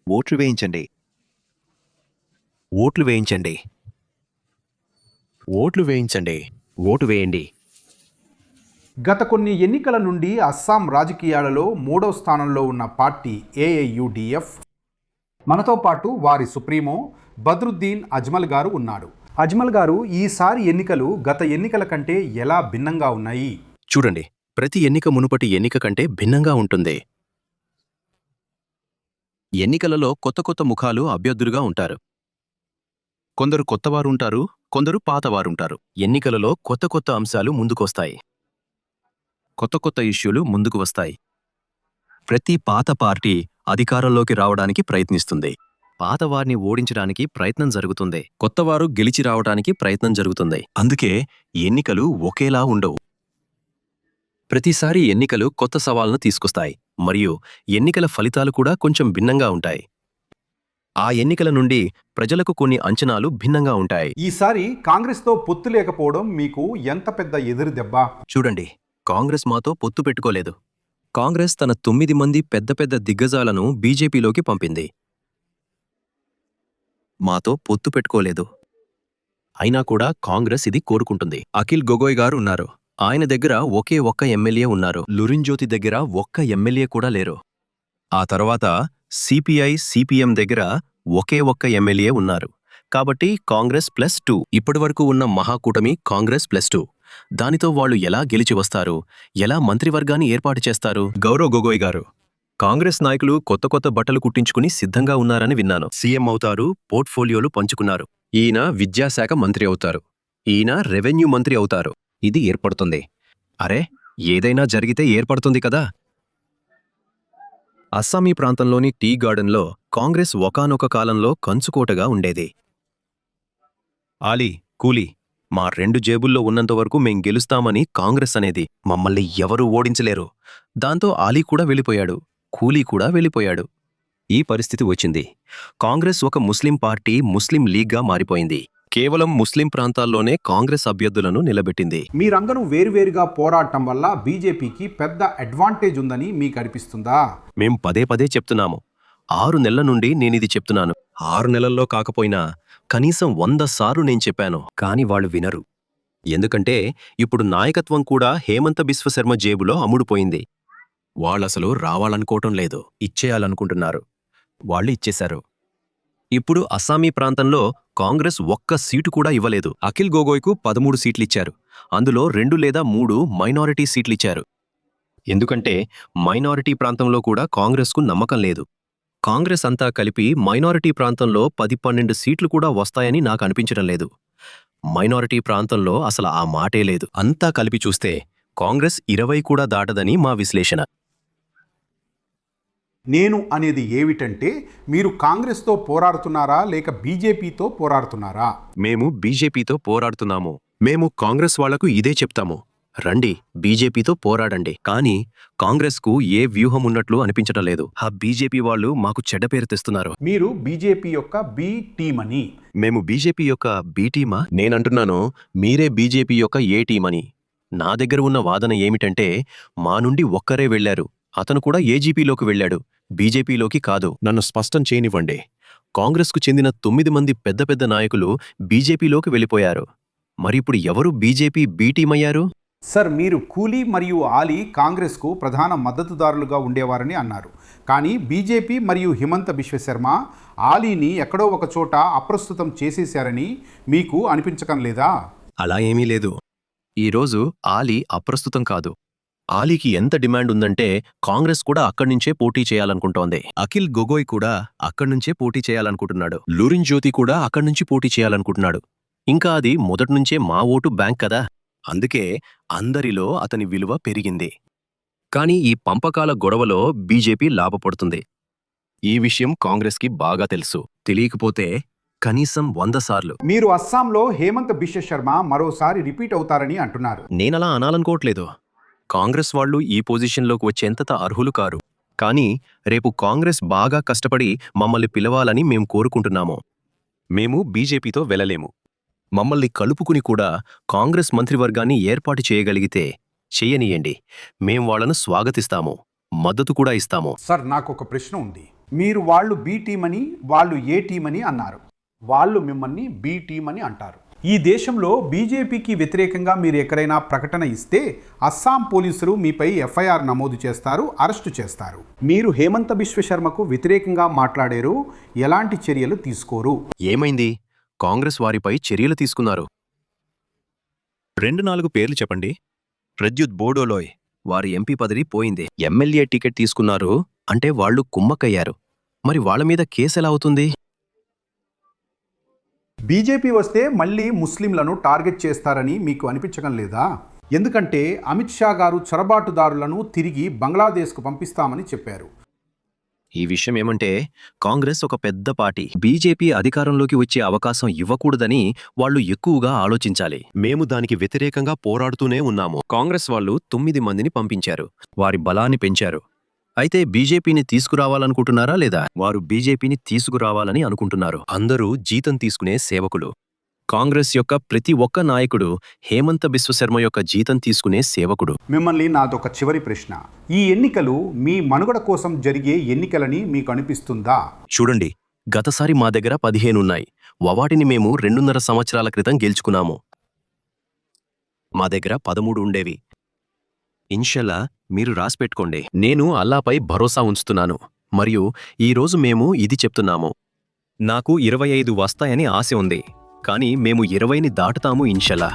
ఓట్లు వేయించండి. ఓట్లు వేయించండి. ఓట్లు వేయించండి. ఓటు వేయండి. గత కొన్ని ఎన్నికల నుండి అస్సాం రాజకీయాలలో 3వ స్థానంలో ఉన్న పార్టీ ఏఐయుడిఎఫ్. మనతో పాటు వారి సుప్రీమో బద్రుద్దీన్ అజ్మల్ గారు ఉన్నాడు. అజ్మల్ గారు, ఈసారి ఎన్నికలు గత ఎన్నికల కంటే ఎలా భిన్నంగా ఉన్నాయి? చూడండి, ప్రతి ఎన్నిక మునుపటి ఎన్నిక కంటే భిన్నంగా ఉంటుంది. ఎన్నికలలో కొత్త కొత్త ముఖాలు అభ్యర్థులుగా ఉంటారు. కొందరు కొత్తవారుంటారు, కొందరు పాతవారుంటారు. ఎన్నికలలో కొత్త కొత్త అంశాలు ముందుకొస్తాయి. కొత్త కొత్త ఇష్యూలు ముందుకు వస్తాయి. ప్రతి పాత పార్టీ అధికారంలోకి రావడానికి ప్రయత్నిస్తుంది. పాతవారిని ఓడించడానికి ప్రయత్నం జరుగుతుంది. కొత్తవారు గెలిచి రావడానికి ప్రయత్నం జరుగుతుంది. అందుకే ఎన్నికలు ఒకేలా ఉండవు. ప్రతిసారి ఎన్నికలు కొత్త సవాళ్లను తీసుకొస్తాయి, మరియు ఎన్నికల ఫలితాలు కూడా కొంచెం భిన్నంగా ఉంటాయి. ఆ ఎన్నికల నుండి ప్రజలకు కొన్ని అంచనాలు భిన్నంగా ఉంటాయి. ఈసారి కాంగ్రెస్తో పొత్తు లేకపోవడం మీకు ఎంత పెద్ద ఎదురు దెబ్బ? చూడండి, కాంగ్రెస్ మాతో పొత్తు పెట్టుకోలేదు. కాంగ్రెస్ తన 9 మంది పెద్ద పెద్ద దిగ్గజాలను బీజేపీలోకి పంపింది. మాతో పొత్తు పెట్టుకోలేదు. అయినా కూడా కాంగ్రెస్ ఇది కోరుకుంటుంది. అఖిల్ గొగోయ్ గారు ఉన్నారు. ఆయన దగ్గర ఒకే ఒక్క ఎమ్మెల్యే ఉన్నారు. లురిన్జ్యోతి దగ్గర ఒక్క ఎమ్మెల్యే కూడా లేరు. ఆ తర్వాత సిపిఐ, సిపిఎం దగ్గర ఒకే ఒక్క ఎమ్మెల్యే ఉన్నారు. కాబట్టి కాంగ్రెస్ +2. ఇప్పటివరకు ఉన్న మహాకూటమి కాంగ్రెస్ +2. దానితో వాళ్ళు ఎలా గెలిచి వస్తారు? ఎలా మంత్రివర్గాన్ని ఏర్పాటు చేస్తారు? గౌరవ్ గొగోయ్ గారు, కాంగ్రెస్ నాయకులు కొత్త కొత్త బట్టలు కుట్టించుకుని సిద్ధంగా ఉన్నారని విన్నాను. సీఎం అవుతారు, పోర్ట్ఫోలియోలు పంచుకున్నారు. ఈయన విద్యాశాఖ మంత్రి అవుతారు, ఈయన రెవెన్యూ మంత్రి అవుతారు. ఇది ఏర్పడుతుంది. అరే, ఏదైనా జరిగితే ఏర్పడుతుంది కదా. అస్సామీ ప్రాంతంలోని టీ గార్డెన్లో కాంగ్రెస్ ఒకానొక కాలంలో కంచుకోటగా ఉండేది. ఆలీ, కూలీ, మా 2 జేబుల్లో ఉన్నంతవరకు మేం గెలుస్తామని కాంగ్రెస్ అనేది. మమ్మల్ని ఎవరూ ఓడించలేరు. దాంతో ఆలీ కూడా వెళ్ళిపోయాడు, కూలీ కూడా వెళ్ళిపోయాడు. ఈ పరిస్థితి వచ్చింది. కాంగ్రెస్ ఒక ముస్లిం పార్టీ, ముస్లిం లీగ్గా మారిపోయింది. కేవలం ముస్లిం ప్రాంతాల్లోనే కాంగ్రెస్ అభ్యర్థులను నిలబెట్టింది. మీరందరూ వేరువేరుగా పోరాటం వల్ల బీజేపీకి పెద్ద అడ్వాంటేజ్ ఉందని మీకు అనిపిస్తుందా? మేం పదే పదే చెప్తున్నాము. 6 నెలల నుండి నేనిది చెప్తున్నాను. 6 నెలల్లో కాకపోయినా కనీసం 100 సార్లు నేను చెప్పాను. కాని వాళ్ళు వినరు. ఎందుకంటే ఇప్పుడు నాయకత్వం కూడా హేమంత బిశ్వ శర్మ జేబులో అమ్ముడుపోయింది. వాళ్ళసలు రావాలనుకోవటం లేదు, ఇచ్చేయాలనుకుంటున్నారు. వాళ్ళు ఇచ్చేశారు. ఇప్పుడు అస్సామీ ప్రాంతంలో కాంగ్రెస్ ఒక్క సీటు కూడా ఇవ్వలేదు. అఖిల్ గొగోయ్కు 13 సీట్లిచ్చారు. అందులో 2 లేదా 3 మైనారిటీ సీట్లిచ్చారు. ఎందుకంటే మైనారిటీ ప్రాంతంలో కూడా కాంగ్రెస్కు నమ్మకం లేదు. కాంగ్రెస్ అంతా కలిపి మైనారిటీ ప్రాంతంలో 10-12 సీట్లు కూడా వస్తాయని నాకు అనిపించడం లేదు. మైనారిటీ ప్రాంతంలో అసలు ఆ మాటే లేదు. అంతా కలిపి చూస్తే కాంగ్రెస్ 20 కూడా దాటదని మా విశ్లేషణ. నేను అనేది ఏమిటంటే, మీరు కాంగ్రెస్తో పోరాడుతున్నారా లేక బీజేపీతో పోరాడుతున్నారా? మేము బీజేపీతో పోరాడుతున్నాము. మేము కాంగ్రెస్ వాళ్లకు ఇదే చెప్తాము, రండి బీజేపీతో పోరాడండి. కానీ కాంగ్రెస్కు ఏ వ్యూహం ఉన్నట్లు అనిపించటం లేదు. ఆ బీజేపీ వాళ్ళు మాకు చెడ్డ పేరు తెస్తున్నారు. మీరు బీజేపీ యొక్క బి టీం అని. మేము బీజేపీ యొక్క బి టీమా? నేనంటున్నాను, మీరే బీజేపీ యొక్క ఏ టీమని. నా దగ్గర ఉన్న వాదన ఏమిటంటే, మా నుండి ఒక్కరే వెళ్లారు, అతను కూడా ఏజీపీలోకి వెళ్లాడు, బీజేపీలోకి కాదు. నన్ను స్పష్టం చేయనివ్వండి. కాంగ్రెస్కు చెందిన 9 మంది పెద్ద పెద్ద నాయకులు బీజేపీలోకి వెళ్ళిపోయారు. మరిప్పుడు ఎవరు బీజేపీ బి టీం అయ్యారు? సార్, మీరు కూలీ మరియు ఆలీ కాంగ్రెస్కు ప్రధాన మద్దతుదారులుగా ఉండేవారని అన్నారు. కానీ బీజేపీ మరియు హిమంత బిశ్వ శర్మ ఆలీని ఎక్కడో ఒక చోట అప్రస్తుతం చేసేశారని మీకు అనిపించకం లేదా? అలా ఏమీ లేదు. ఈరోజు ఆలీ అప్రస్తుతం కాదు. ఆలీకి ఎంత డిమాండ్ ఉందంటే కాంగ్రెస్ కూడా అక్కడ్నుంచే పోటీ చేయాలనుకుంటోంది. అఖిల్ గొగోయ్ కూడా అక్కడ్నుంచే పోటీ చేయాలనుకుంటున్నాడు. లురిన్జ్యోతి కూడా అక్కడ్నుంచి పోటీ చేయాలనుకుంటున్నాడు. ఇంకా అది మొదట్నుంచే మా ఓటు బ్యాంక్ కదా. అందుకే అందరిలో అతని విలువ పెరిగింది. కాని ఈ పంపకాల గొడవలో బీజేపీ లాభపడుతుంది. ఈ విషయం కాంగ్రెస్కి బాగా తెలుసు. తెలియకపోతే కనీసం 100 సార్లు. మీరు అస్సాంలో హేమంత్ బిశ్వ శర్మ మరోసారి రిపీట్ అవుతారని అంటున్నారు. నేనలా అనాలనుకోవట్లేదు. కాంగ్రెస్ వాళ్ళు ఈ పొజిషన్లోకి వచ్చేంత అర్హులు కారు. కానీ రేపు కాంగ్రెస్ బాగా కష్టపడి మమ్మల్ని పిలవాలని మేం కోరుకుంటున్నాము. మేము బీజేపీతో వెళ్ళలేము. మమ్మల్ని కలుపుకుని కూడా కాంగ్రెస్ మంత్రివర్గాన్ని ఏర్పాటు చేయగలిగితే చేయనీయండి. మేం వాళ్లను స్వాగతిస్తాము, మద్దతు కూడా ఇస్తాము. సార్, నాకు ఒక ప్రశ్న ఉంది. మీరు వాళ్ళు బి టీం అని, వాళ్ళు ఏ టీం అని అన్నారు. వాళ్ళు మిమ్మల్ని బి టీం అని అంటారు. ఈ దేశంలో బీజేపీకి వ్యతిరేకంగా మీరు ఎక్కడైనా ప్రకటన ఇస్తే అస్సాం పోలీసులు మీపై ఎఫ్ఐఆర్ నమోదు చేస్తారు, అరెస్టు చేస్తారు. మీరు హేమంత బిశ్వ శర్మకు వ్యతిరేకంగా మాట్లాడారు, ఎలాంటి చర్యలు తీసుకోరు. ఏమైంది? కాంగ్రెస్ వారిపై చర్యలు తీసుకున్నారు. 2-4 పేర్లు చెప్పండి. ప్రద్యుత్ బోడోలోయ్, వారి ఎంపీ పదవి పోయింది. ఎమ్మెల్యే టికెట్ తీసుకున్నారు అంటే వాళ్ళు కుమ్మక్కయ్యారు. మరి వాళ్ళ మీద కేసెలా అవుతుంది? బీజేపీ వస్తే మళ్ళీ ముస్లింలను టార్గెట్ చేస్తారని మీకు అనిపించడం లేదా? ఎందుకంటే అమిత్ షా గారు చొరబాటుదారులను తిరిగి బంగ్లాదేశ్కు పంపిస్తామని చెప్పారు. ఈ విషయం ఏమంటే, కాంగ్రెస్ ఒక పెద్ద పార్టీ. బీజేపీ అధికారంలోకి వచ్చే అవకాశం ఇవ్వకూడదని వాళ్ళు ఎక్కువగా ఆలోచించాలి. మేము దానికి వ్యతిరేకంగా పోరాడుతూనే ఉన్నాము. కాంగ్రెస్ వాళ్ళు 9 మందిని పంపించారు, వారి బలాన్ని పెంచారు. అయితే బీజేపీని తీసుకురావాలనుకుంటున్నారా లేదా? వారు బీజేపీని తీసుకురావాలని అనుకుంటున్నారు. అందరూ జీతం తీసుకునే సేవకులు. కాంగ్రెస్ యొక్క ప్రతి ఒక్క నాయకుడు హేమంత బిశ్వ శర్మ యొక్క జీతం తీసుకునే సేవకుడు. మిమ్మల్ని నాదొక చివరి ప్రశ్న. ఈ ఎన్నికలు మీ మనుగడ కోసం జరిగే ఎన్నికలని మీకు అనిపిస్తుందా? చూడండి, గతసారి మా దగ్గర 15 ఉన్నాయి. వాటిని మేము 2.5 సంవత్సరాల క్రితం గెలుచుకున్నాము. మా దగ్గర 13 ఉండేవి. ఇన్షల్లా మీరు రాసిపెట్టుకోండి. నేను అల్లాపై భరోసా ఉంచుతున్నాను. మరియు ఈరోజు మేము ఇది చెప్తున్నాము. నాకు 25 వస్తాయని ఆశ ఉంది, కానీ మేము 20ని దాటుతాము ఇన్షల్లా.